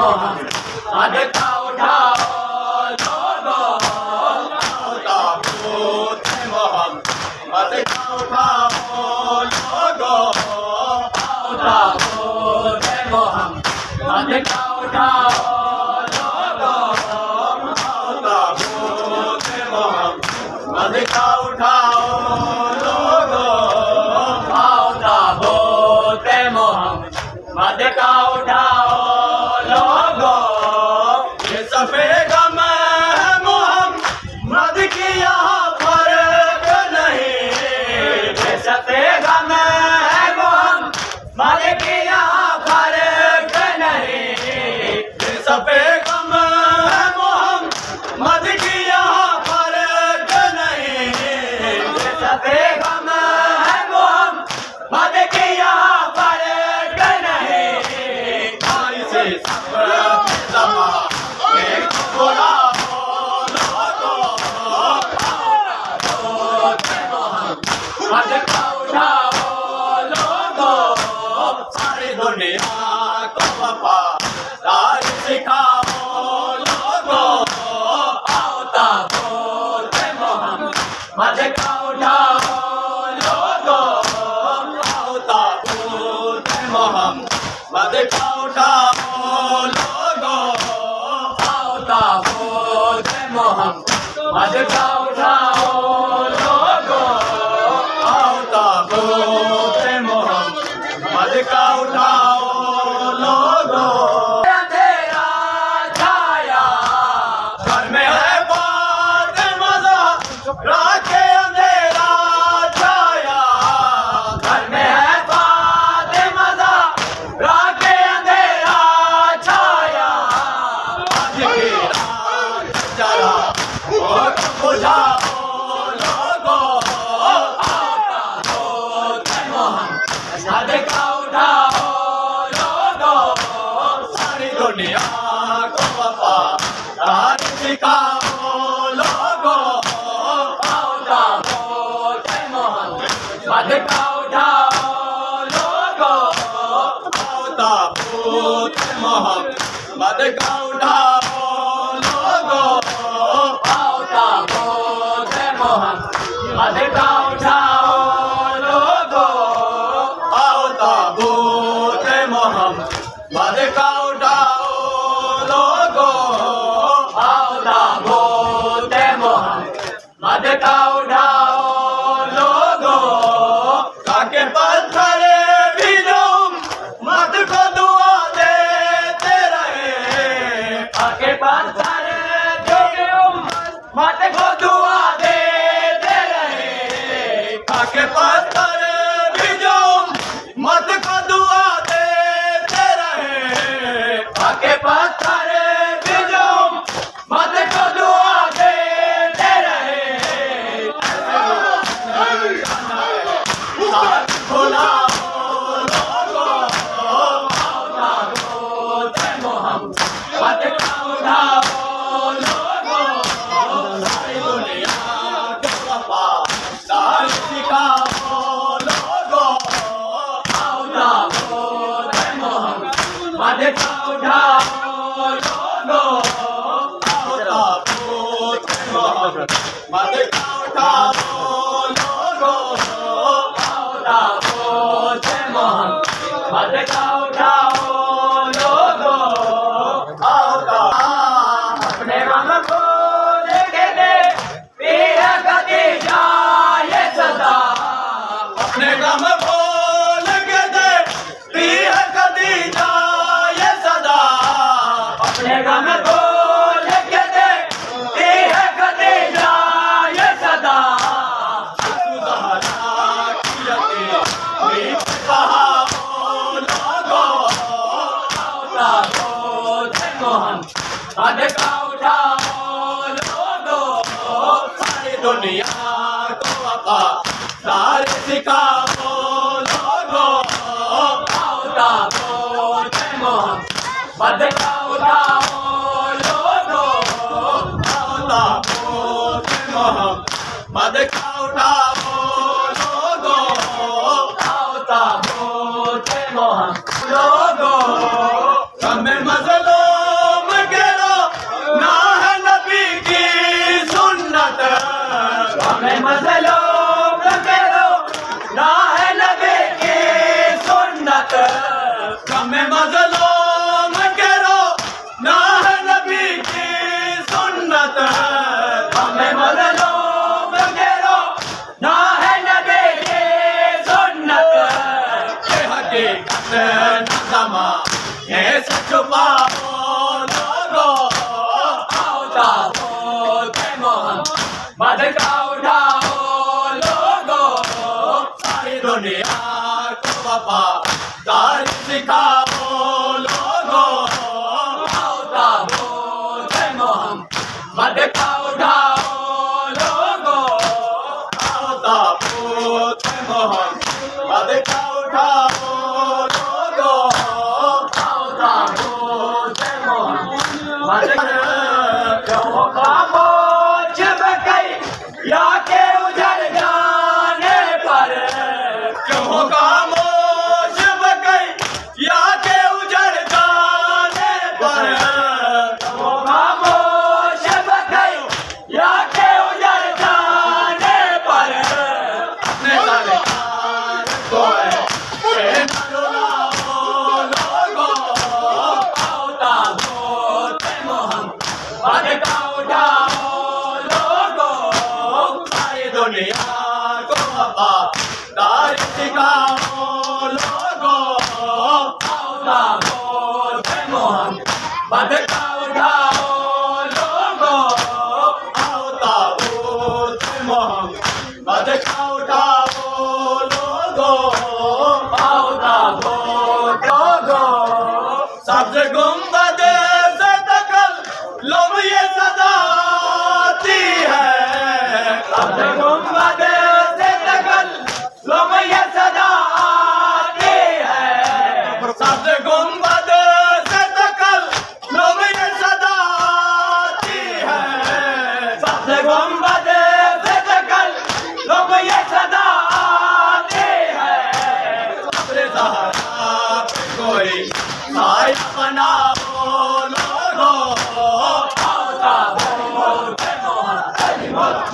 मोहम्मद का उठाओ लोगो, आओ ताबूत मोहम्मद का उठाओ लोगो, आओ ताबूत मोहम्मद का उठाओ लोगो, आओ ताबूत मोहम्मद का उठाओ लोगो, आओ ताबूत मोहम्मद का उठाओ लोगो। ये सफेद गम है मोहम्मद की यहाँ फर्क नहीं, ये सफेद गम है मोहम्मद की यहाँ फर्क नहीं, ये सफेद गम है मोहम्मद की यहाँ फर्क नहीं, ये सफेद गम है मोहम्मद की यहाँ फर्क नहीं। आई से मोहम्मद का उठाओ लोगो, सारी दुनिया को वफादारी सिखाओ लोगो, आओ ताबूत मोहम्मद का उठाओ लोगो, आओ ताबूत मोहम्मद का उठाओ लोगो, आओ ताबूत मोहम्मद का उठाओ लोगो, आओ ताबूत मोहम्मद का उठाओ लोगो। अंधेरा छाया घर में है फातिमा ज़हरा के, अंधेरा छाया घर में है फातिमा ज़हरा के, अंधेरा छाया आज की रात जरा बुझाओ लोगो, आओ ताबूत मोहम्मद का उठाओ लोगो, सारी दुनिया को वफादारी सिखाओ लोगो, आओ ताबूत मोहम्मद का उठाओ लोगो, आओ ताबूत मोहम्मद का उठाओ लोगो, आओ ताबूत मोहम्मद का उठाओ लोगो, आओ ताबूत मोहम्मद का उठाओ लोगो, आओ ताबूत मोहम्मद का उठाओ लोगो। काके पत्थर भी जो मत को दुआ देते रहे, काके पत्थर जो मत को दुआ देते रहे, काके पत्थर भी जो मत को दुआ देते रहे, काके पत्थर भी जो मत को दुआ देते रहे। साथ खुलाओ लोगो, आओ ताबूत मोहम्मद का उठाओ लोगो, सारी दुनिया को वफादारी सिखाओ लोगो, आओ ताबूत मोहम्मद का उठाओ लोगो, आओ ताबूत मोहम्मद का उठाओ लोगो, आओ ताबूत मोहम्मद का उठाओ लोगो, आओ अपने गम भूल के दे पीर खदीजा ये सदा, अपने गम भूल के दे पीर खदीजा ये सदा, अपने गम भूल के दे पीर खदीजा ये सदा। मोहम्मद का उठाओ लोगो, सारी दुनिया को वफादारी सिखाओ लोगो, आओ ताबूत मोहम्मद का उठाओ लोगो, आओ ताबूत मोहम्मद का उठाओ लोगो, आओ ताबूत मोहम्मद लोगो, हमें मज़लूम हमें मज़लूम करो ना है नबी की सुन्नत हमें मज़लूम करो ना है नबी की सुन्नत ये हकीकत न ज़माने से छुपाओ लोगों आओ ताबूत मोहम्मद का उठाओ लोगों सारी दुनिया को वफादारी सिखाओ लोगों आओ ताबूत मोहम्मद का उठाओ लोगों आओ ताबूत मोहम्मद का उठाओ लोगों आओ ताबूत मोहम्मद क्यों खामोश बकई या के उजड़ जाने पर क्यों खामोश बकई या के उजड़ जाने पर क्यों खामोश बकई या के उजड़ जाने पर अपने सरकार को न रुलाओ लोगों आओ ताबूत मोहम्मद का उठाओ लोगों सारी दुनिया को वफादारी सिखाओ लोगों आओ ताबूत मोहम्मद का उठाओ लोगों आओ ताबूत मोहम्मद का उठाओ लोगों आओ ताबूत लोगों सब्ज़ गुंबद से तकल लोग ये सदा आती है सब्ज़ गुंबद से तकल लोग ये सदा आती है सब्ज़ गुंबद से तकल लोग ये सदा आती है सब्ज़ गुंबद से तकल लोग ये सदा आती है अपने सहारा पे कोई साया बनाओ लोगों आओ ताबूत मोहम्मद